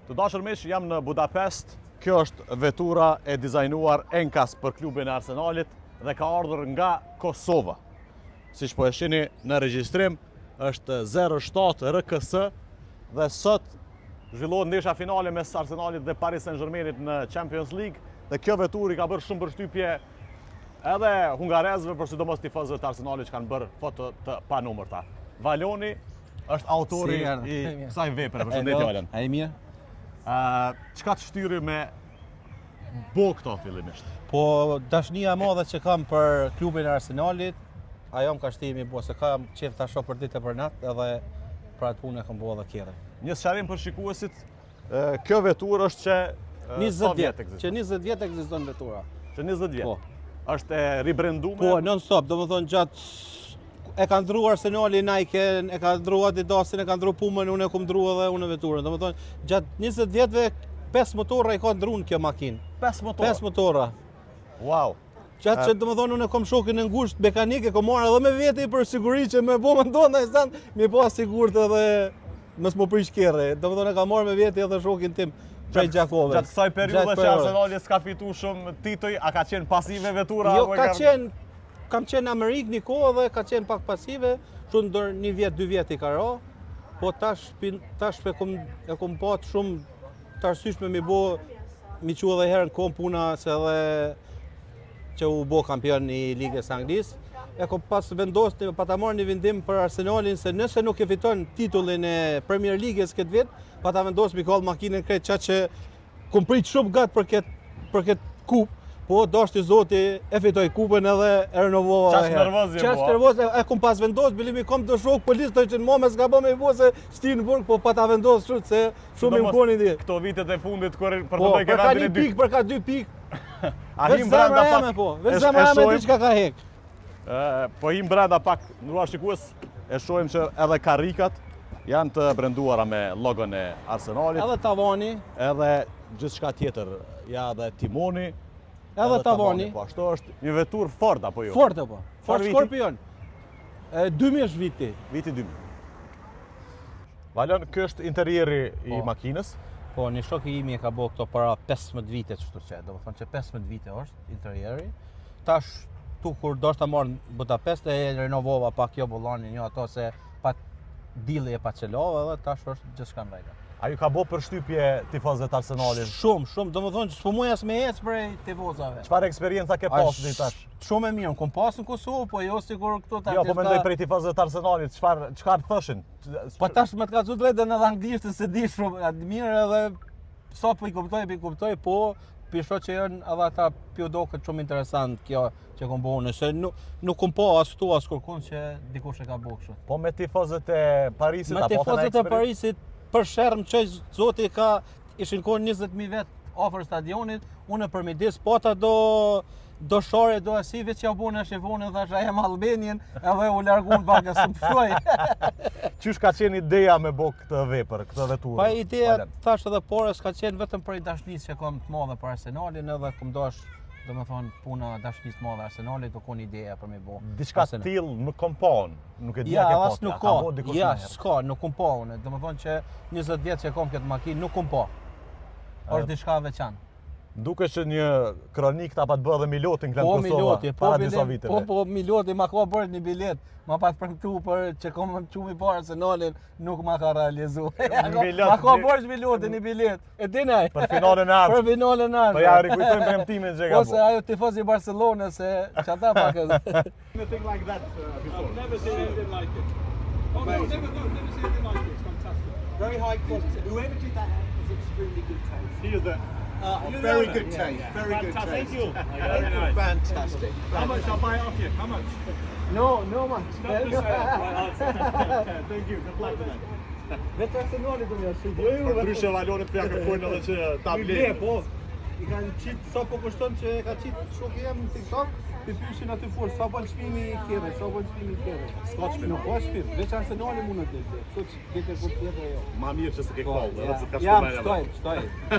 Të dashur miq, jam në Budapest. Kjo është vetura e dizajnuar enkas për klubin e Arsenalit dhe ka ardhur nga Kosova. Siç po e shihni në regjistrim, është 07 RKS dhe sot zhvillohet ndeshja finale mes Arsenalit dhe Paris Saint-Germainit në Champions League dhe kjo veturë i ka bërë shumë përshtypje edhe hungarezëve, por sidomos tifozëve të Arsenalit që kanë bërë foto të panumërta. Valoni është autori i kësaj vepre. Përshëndetje Valon. Ai mirë. Çka të shtyri me bo këto fillimisht? Po dashnia e madhe që kam për klubin e Arsenalit, ajo më ka shtimi bo, se kam qef ta shoh për ditë e për natë edhe për atë punë e kam bo edhe kjere. Një sqarim për shikuesit, kjo veturë është që 20 vjet ekziston. Që 20 vjet ekziston vetura. Që 20 vjet. Po. Është e ribrenduar. Po, non stop, domethënë gjatë e ka ndru Arsenali Nike, e ka ndru Adidasin, e ka ndru Pumën, unë e kam ndru edhe unë veturën. Domethënë gjatë 20 vjetëve 5 motora i ka ndru në kjo makinë. 5 motora. 5 motora. Wow. Qatë që domethënë unë kam shokin e ngushtë mekanike, kam marrë edhe me vete për siguri që me bo më ndonë e zanë, me po sigurt edhe mos më prish kerre. Domethënë e kam marrë me vete edhe shokin tim prej Gjakove. Gjatë kësaj periudhe që Arsenali s'ka fitu shumë titoj, a ka qenë pasive vetura? Jo, kam qenë në Amerikë një kohë dhe ka qenë pak pasive, shumë ndër 1 vjet, 2 vjet i ka ra, po tash e kom patë shumë të arsyeshme mi qu edhe herë në kom puna se edhe që u bo kampion i Ligës Anglisë. E kom pas vendosur pa ta marrë një vendim për Arsenalin se nëse nuk e fiton titullin e Premier Ligës këtë vit, pa ta vendosur mi kall makinën krejt qatë që kom prit shumë gat për këtë kupë. Po, dashti Zoti e fitoj kupën edhe e renovova. Qash nervoz je po. Qash nervoz e kom pas vendos, bilimi kom të shok policë të që në mome s'ka bë me i bo se shti në burg, po pa ta vendos shumë se shumë i më koni di. Këto vitet e fundit për të po, dojke vendin e 2. Për ka 2 pikë. A him brenda pak. Po, veç zemra jeme diçka ka hek. Po him brenda pak, ndruar shikues, e shohim që edhe karikat janë të brenduara me logon e Arsenalit. Edhe tavani. Edhe gjithçka tjetër, ja edhe timoni. Edhe tavani. Po ashtu është një veturë Ford apo jo? Ford apo. Ford Scorpion. 2000 është viti. Viti 2000. Valon, ky është interieri i makinës. Po, një shok i imi e ka bo këto para 15 vite çështu që, domethënë që 15 vite është interieri. Tash tu kur do të marr në Budapest e renovova pak jo bollanin, jo ato se pa dilli e pa çelova edhe tash është gjithçka në rregull. A ju ka bo përshtypje tifozëve të Arsenalit? Shumë, domethënë s'po muj as me ec prej tifozave. Çfarë eksperienca ke pasur deri tash? Shumë e mirë, kom pasur në Kosovë, po jo sigur këto tash. Jo, po mendoj prej tifozëve të Arsenalit, çfarë thoshin? Po tash më të ka thënë drejtën edhe anglisht se di shumë mirë edhe sa po i kuptoj, po pisho që janë edhe ata pjodoket shumë interesant kjo që kom bëu, se nuk kom pa as këtu as kërkon që dikush e ka bëu kështu. Po me tifozët e Parisit apo me tifozët e Parisit për sherm që Zoti ishin kohë 20.000 vet afër stadionit, unë për midis pata do shore, do asi veç ja bune shefone, thash a jem Albenien, edhe u largun baka së më pëshoj. Qysh ka qenë ideja me bo këtë vepër, këtë veturë? Pa ideja, thash edhe porës, ka qenë vetëm për i dashnis që kom të madhe për Arsenalin, edhe kom dash, do me thonë, puna dashnis të madhe Arsenalit, do kon ideja për me bo. Diçka t'il nuk kom pa unë, nuk e dhja ke pas. Ja, nuk ka, ja, s'ka, nuk kom pa unë, do me thonë që 20 vjetë që kom këtë makinë, nuk kom pa. Është diçka veçanë. Duke që një kronik ta pa të bërë dhe Milotin këllën Kosova, para disa viteve. Po, Miloti ma ka bërë një bilet, ma pa të përkëtu për që kom qumë i parë Arsenalin, nuk ma ka realizu. Ma ka bërë Milotin një bilet, e dinaj. Për finalen e ardhshme. Për finalen e ardhshme. Po ja rikujtojmë premtimin që ka bërë. Ose ajo tifoz i Barcelona se që ata pak e... Anything like that before? I've never seen anything like it. Oh no, never seen anything like it. It's fantastic. Very high quality. Whoever did that has extremely good taste. He is there. Very good taste. Very good taste. Thank you. Very nice. Fantastic. How much? I'll buy it off you. How much? No much. Not for sale. Thank you. Good luck tonight. Vetë Arsenalit do një shqit. Ndryshe Valonit për ja kërkojnë edhe që ta blenë. Po, i kanë qitë, sa po kushton që e ka qitë shoki jam në TikTok, të pyshin aty fort, sa po çmimi i kjerë, sa po çmimi i kjerë. S'ka çmim. Nuk ka çmim, veç Arsenali mund të ditë. Kështu që ditë kur tjetër jo. Ma mirë që se ke kollë, edhe se ka shkruar.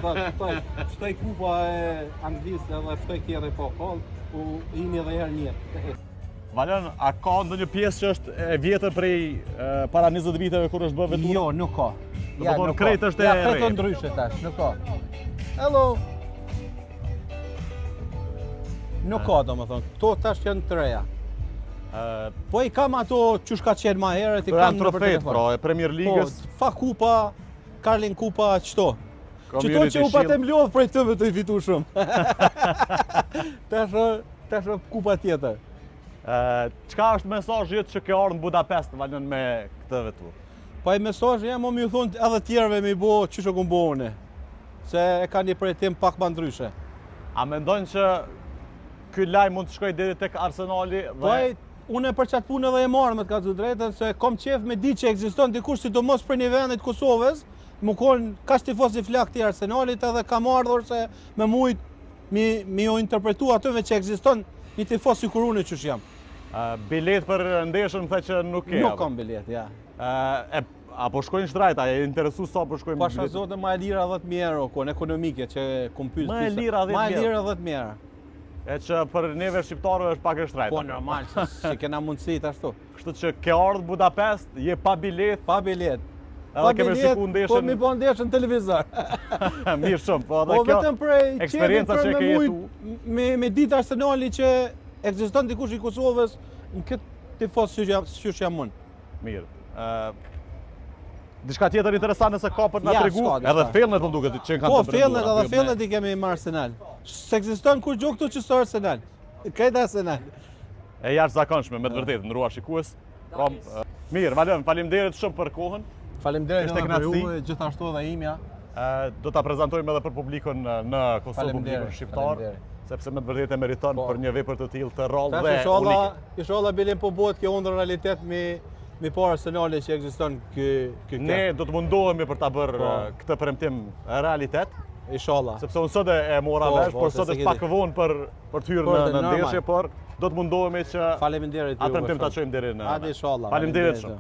Ja, shtoj kupa e Anglisë edhe shtoj kjerë po kollë, u jini edhe herë një jetë. Valon, a ka ndonjë pjesë që është e vjetër prej para 20 viteve kur është bërë veturë? Jo, nuk ka. Do të thonë krejt është ja, e krejt re. ndryshe tash, nuk ka. Hello. Nuk ka domethënë, këto tash janë të reja. Po i kam ato qysh ka qenë ma herët, i Këto kam janë trofejt, pra, e Premier Ligës. Po, fa kupa, Carling kupa, qëto. Qëto Community që u patë Shield. mlodh prej të me të i fitu shumë. Tash kupa tjetër. Çka është mesazhi jot që ke ardhur në Budapest valen me këtë veturë? Po i mesazhi jam më ju thonë edhe tjerëve me i bo qysh e kum bo une. Se e ka një përjetim pak më ndryshe. A mendojnë që ky lajm mund të shkojë deri tek Arsenali Po unë për qatë punë edhe e marrë me të ka të drejtën, se kom qef me di që ekziston dikush sidomos për një vendit Kosovës, më konë kaç tifoz i flak të Arsenalit edhe kam ardhur se me mujt mi ju interpretu atyve që ekziston një tifoz si kur unë qysh jam. Bilet për ndeshën më the që nuk ke. Nuk kam bilet, ja. Apo shkojnë shtrajta, e interesu sa po shkojnë Pasha zote ma e lira 10.000 euro, kon ekonomike që kum pyes. Ma e lira 10.000 Ma e euro. lira 10.000 euro. E që për neve shqiptarëve është pak e shtrajta. Po normal, se kena mundësi ashtu. Kështu që ke ardhur Budapest, je pa bilet, Pa bilet. edhe keme shiku ndeshën. Po mi po ndeshën në televizor. Mirë shumë, po Po edhe kjo vetëm prej eksperienca që ke jetu. me ditë Arsenali që ekziston dikush i Kosovës në këtë tifoz qysh jam unë. Mirë. Diçka tjetër interesante se ka për na Ja, tregu, s'ka diçka. edhe fellnet më duket që kanë Po, të fellet brenduar, edhe aty fellet i kemi me Arsenal. S'ekziston kur gjo këtu që së Arsenal. Krejt Arsenal. E jashtëzakonshme, me të vërtetë, ndëruar shikues. Pra, mirë, Valem, faleminderit shumë për kohën. Faleminderit Ishte edhe për kënaqësi. ju, gjithashtu edhe imja. Do ta prezantojmë edhe për publikun në Kosovë, Faleminderit, publikun shqiptar, faleminderit. sepse me të vërtetë e meriton Po. për një vepër të tillë të rrallë Tash dhe unike. inshallah bilen po bëhet kjo ndër realitet mi po Arsenali që ekziston ky Ne do të mundohemi për ta bërë Po. këtë premtim realitet, inshallah. sepse unë sot e mora Po, vesh, po, por se sot se është ke pak di. vonë për të hyrë Por, në normal. ndeshje, por do të mundohemi që Faleminderit. atë premtim ta çojmë deri në. Hadi inshallah. Faleminderit shumë.